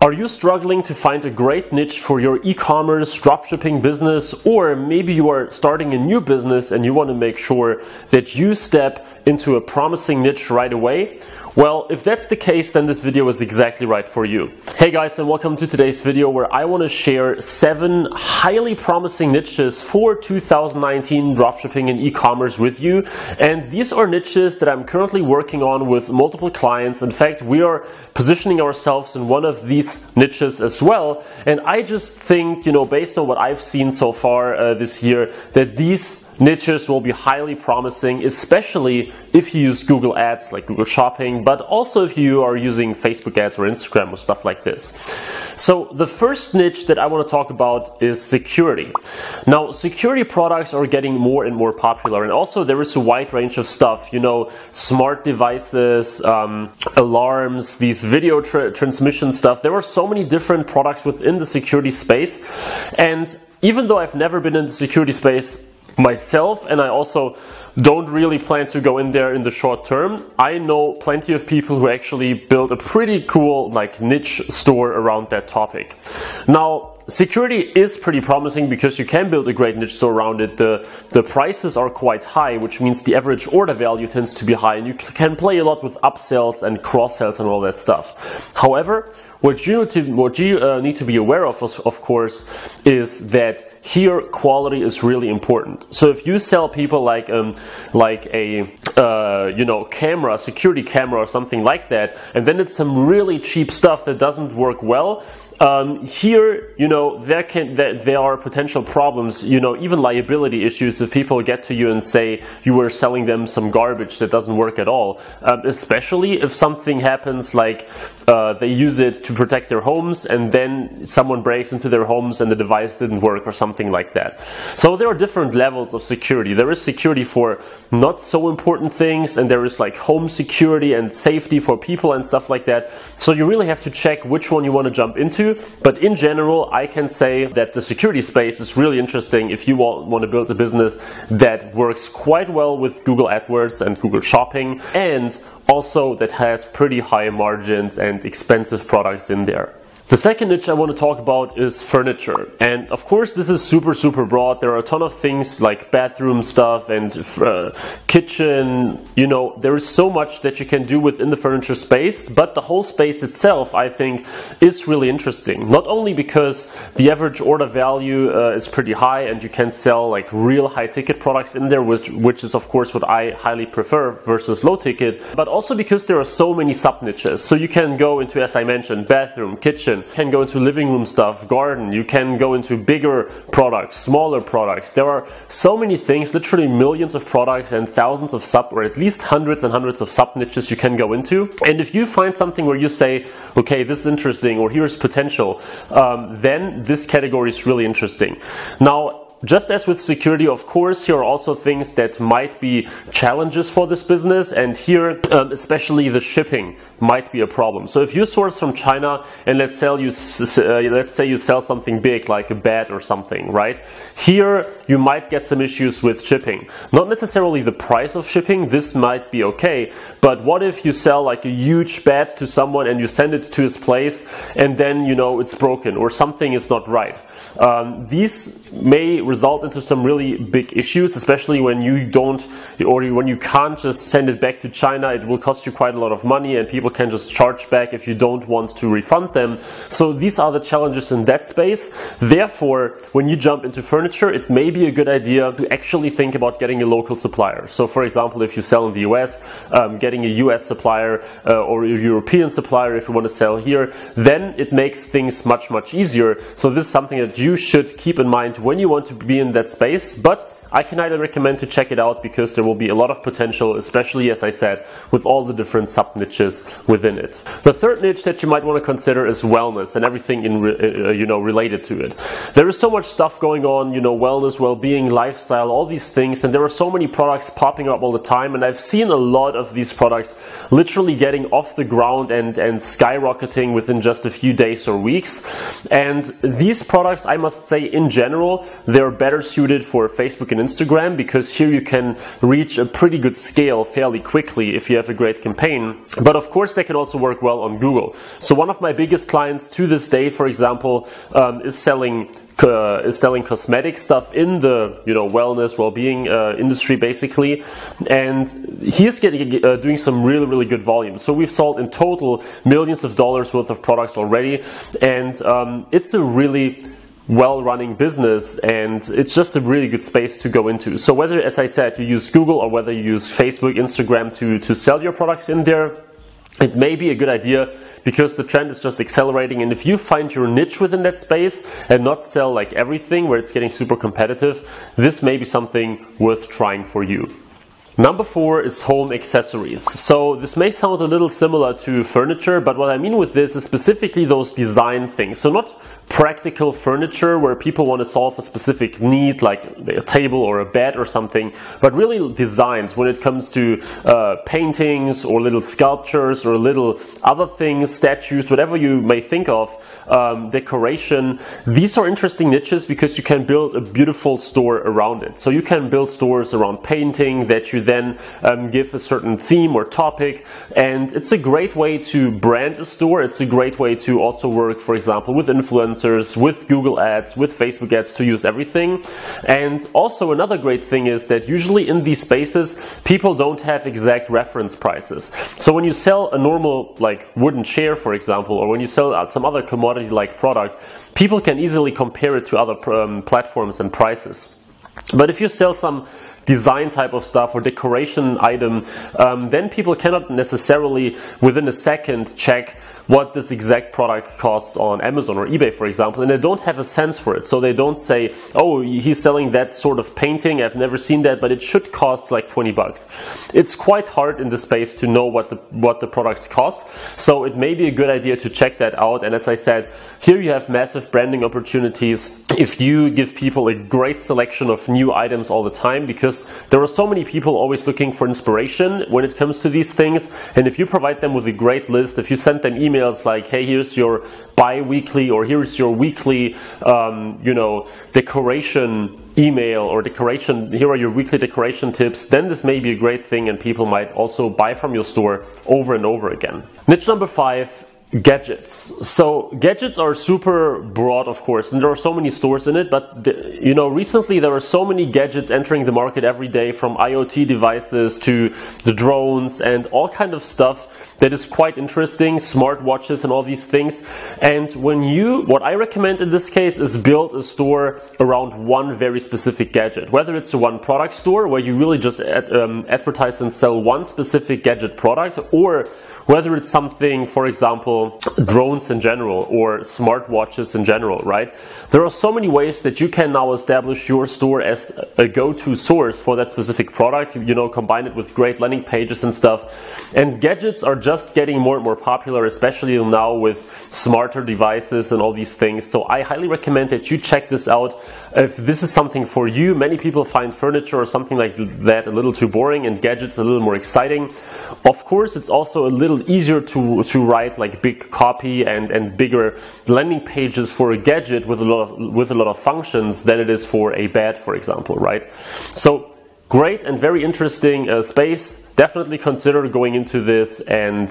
Are you struggling to find a great niche for your e-commerce dropshipping business, or maybe you are starting a new business and you want to make sure that you step into a promising niche right away? Well, if that's the case, then this video is exactly right for you. Hey guys, and welcome to today's video where I want to share 7 highly promising niches for 2019 dropshipping and e-commerce with you. And these are niches that I'm currently working on with multiple clients. In fact, we are positioning ourselves in one of these niches as well. And I just think, based on what I've seen so far this year, that these niches will be highly promising, especially if you use Google Ads like Google Shopping, but also if you are using Facebook ads or Instagram or stuff like this. So the first niche that I want to talk about is security. Now, security products are getting more and more popular, and also there is a wide range of stuff, smart devices, alarms, these video transmission stuff. There are so many different products within the security space, and even though I've never been in the security space myself, and I also don't really plan to go in there in the short term, I know plenty of people who actually build a pretty cool niche store around that topic. Now, security is pretty promising because you can build a great niche store around it. The prices are quite high, which means the average order value tends to be high, and you can play a lot with upsells and cross-sells and all that stuff. However, what you need to be aware of course, is that here quality is really important. So if you sell people like a camera, security camera or something like that, and then it's some really cheap stuff that doesn't work well, here, there are potential problems, even liability issues if people get to you and say you were selling them some garbage that doesn't work at all, especially if something happens like they use it to protect their homes and then someone breaks into their homes and the device didn't work or something like that. So there are different levels of security. There is security for not so important things, and there is like home security and safety for people and stuff like that. So you really have to check which one you want to jump into. But in general, I can say that the security space is really interesting if you want to build a business that works quite well with Google AdWords and Google Shopping, and also that has pretty high margins and expensive products in there. The second niche I want to talk about is furniture. And of course, this is super broad. There are a ton of things like bathroom stuff and kitchen. There is so much that you can do within the furniture space, but the whole space itself, I think, is really interesting. Not only because the average order value is pretty high and you can sell like real high ticket products in there, which is of course what I highly prefer versus low ticket, but also because there are so many sub niches. So you can go into, as I mentioned, bathroom, kitchen, can go into living room stuff, garden, you can go into bigger products, smaller products. There are so many things, literally millions of products and thousands of or at least hundreds and hundreds of sub niches you can go into. And if you find something where you say, okay, this is interesting, or here's potential, then this category is really interesting. Now, just as with security, of course, here are also things that might be challenges for this business, and here, especially the shipping might be a problem. So if you source from China and let's say you sell something big like a bed or something, right? Here you might get some issues with shipping. Not necessarily the price of shipping, this might be okay, but what if you sell like a huge bed to someone and you send it to his place and then it's broken or something is not right? These may result into some really big issues, especially when you don't, or when you can't just send it back to China. It will cost you quite a lot of money, and people can just charge back if you don't want to refund them. So these are the challenges in that space. Therefore, when you jump into furniture, it may be a good idea to actually think about getting a local supplier. So for example, if you sell in the US, getting a US supplier or a European supplier if you want to sell here, then it makes things much easier. So this is something that you should keep in mind when you want to be in that space, but I can highly recommend to check it out because there will be a lot of potential, especially, as I said, with all the different sub niches within it. The third niche that you might want to consider is wellness and everything related to it. There is so much stuff going on, wellness, well-being, lifestyle, all these things, and there are so many products popping up all the time, and I've seen a lot of these products literally getting off the ground and skyrocketing within just a few days or weeks. And these products, I must say, in general, they're better suited for Facebook and Instagram, because here you can reach a pretty good scale fairly quickly if you have a great campaign. But of course, they can also work well on Google. So one of my biggest clients to this day, for example, is selling cosmetic stuff in the wellness, well-being industry basically, and he is doing some really good volume. So we've sold in total millions of dollars worth of products already, and it's a really well-running business, and it's just a really good space to go into. So whether, as I said, you use Google or whether you use Facebook, Instagram to sell your products in there, it may be a good idea, because the trend is just accelerating. And if you find your niche within that space and not sell like everything where it's getting super competitive, this may be something worth trying for you. Number 4 is home accessories. So this may sound a little similar to furniture, but what I mean with this is specifically those design things. So not practical furniture where people want to solve a specific need, like a table or a bed or something, but really designs when it comes to paintings or little sculptures or little other things, statues, whatever you may think of, decoration. These are interesting niches because you can build a beautiful store around it. So you can build stores around painting that you then give a certain theme or topic, and it's a great way to brand a store. It's a great way to also work, for example, with influencers, with Google ads, with Facebook ads, to use everything. And also another great thing is that usually in these spaces people don't have exact reference prices. So when you sell a normal like wooden chair, for example, or when you sell some other commodity like product, people can easily compare it to other platforms and prices. But if you sell some design type of stuff or decoration item, then people cannot necessarily within a second check what this exact product costs on Amazon or eBay, for example, and they don't have a sense for it. So they don't say, oh, he's selling that sort of painting, I've never seen that, but it should cost like 20 bucks. It's quite hard in this space to know what the products cost. So it may be a good idea to check that out. And as I said, here you have massive branding opportunities if you give people a great selection of new items all the time, because there are so many people always looking for inspiration when it comes to these things. And if you provide them with a great list, if you send them emails like, hey, here's your bi-weekly or here's your weekly decoration email, or decoration, here are your weekly decoration tips, then this may be a great thing and people might also buy from your store over and over again. Niche number 5, gadgets. So gadgets are super broad, of course, and there are so many stores in it, but recently there are so many gadgets entering the market every day, from IoT devices to the drones and all kind of stuff that is quite interesting, smartwatches and all these things. And what I recommend in this case is build a store around one very specific gadget, whether it's a one product store where you really just advertise and sell one specific gadget product, or whether it's something, for example, drones in general or smartwatches in general, right? There are so many ways that you can now establish your store as a go-to source for that specific product, combine it with great landing pages and stuff. And gadgets are just getting more and more popular, especially now with smarter devices and all these things. So I highly recommend that you check this out. If this is something for you, many people find furniture or something like that a little too boring and gadgets a little more exciting. Of course, it's also a little easier to write like big copy and bigger landing pages for a gadget with a lot of functions than it is for a bed, for example, right? So great and very interesting space. Definitely consider going into this, and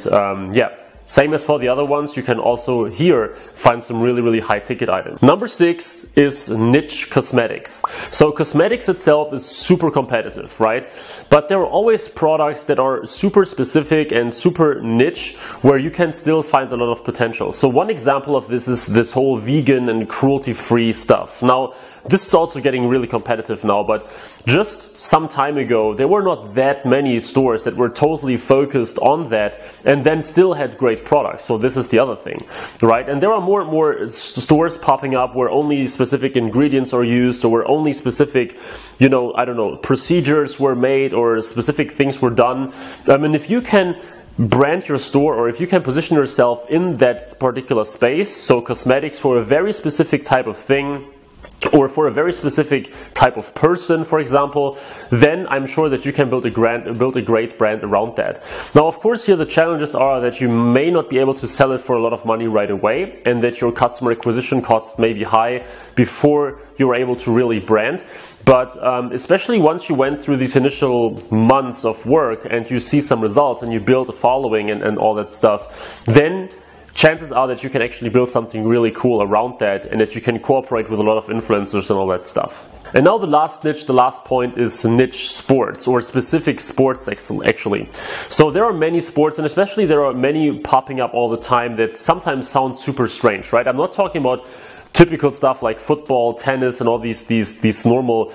same as for the other ones, you can also here find some really high ticket items. Number 6 is niche cosmetics. So cosmetics itself is super competitive, right? But there are always products that are super specific and super niche where you can still find a lot of potential. So one example of this is this whole vegan and cruelty-free stuff. Now, this is also getting really competitive now, but just some time ago, there were not that many stores that were totally focused on that and then still had great products. So this is the other thing, right? And there are more and more stores popping up where only specific ingredients are used, or where only specific, procedures were made or specific things were done. And if you can brand your store, or if you can position yourself in that particular space, so cosmetics for a very specific type of thing, or for a very specific type of person, for example, then I'm sure that you can build a great brand around that. Now, of course, here the challenges are that you may not be able to sell it for a lot of money right away, and that your customer acquisition costs may be high before you're able to really brand. But especially once you went through these initial months of work and you see some results and you build a following and all that stuff, then chances are that you can actually build something really cool around that, and that you can cooperate with a lot of influencers and all that stuff. And now the last niche, the last point, is niche sports, or specific sports actually. So there are many sports, and especially there are many popping up all the time that sometimes sound super strange, right? I'm not talking about typical stuff like football, tennis, and all these normal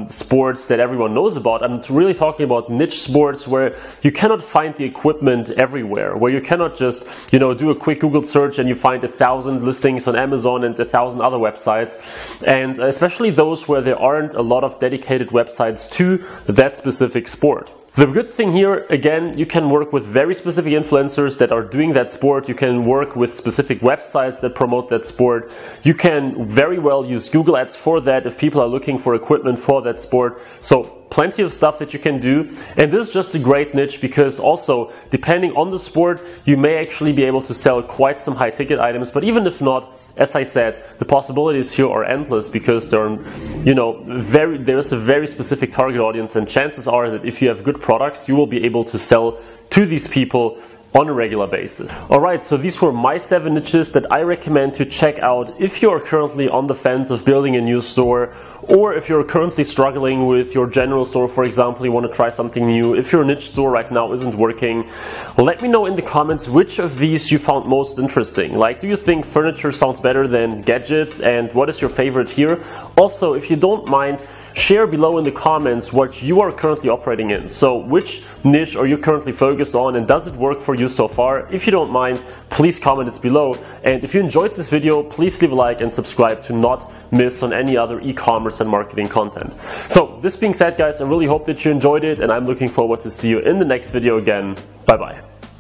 sports that everyone knows about. I'm really talking about niche sports where you cannot find the equipment everywhere, where you cannot just, you know, do a quick Google search and you find 1,000 listings on Amazon and 1,000 other websites, and especially those where there aren't a lot of dedicated websites to that specific sport. The good thing here, again, you can work with very specific influencers that are doing that sport. You can work with specific websites that promote that sport. You can very well use Google Ads for that if people are looking for equipment for that sport. So plenty of stuff that you can do. And this is just a great niche because also, depending on the sport, you may actually be able to sell quite some high ticket items. But even if not, as I said, the possibilities here are endless because there are, you know, there's a very specific target audience, and chances are that if you have good products, you will be able to sell to these people on a regular basis. Alright, so these were my 7 niches that I recommend to check out if you are currently on the fence of building a new store, or if you're currently struggling with your general store, for example, you want to try something new. If your niche store right now isn't working, let me know in the comments which of these you found most interesting. Like, do you think furniture sounds better than gadgets, and what is your favorite here? Also, if you don't mind, share below in the comments what you are currently operating in. So which niche are you currently focused on, and does it work for you so far? If you don't mind, please comment this below. And if you enjoyed this video, please leave a like and subscribe to not miss on any other e-commerce and marketing content. So this being said, guys, I really hope that you enjoyed it, and I'm looking forward to see you in the next video again. Bye bye.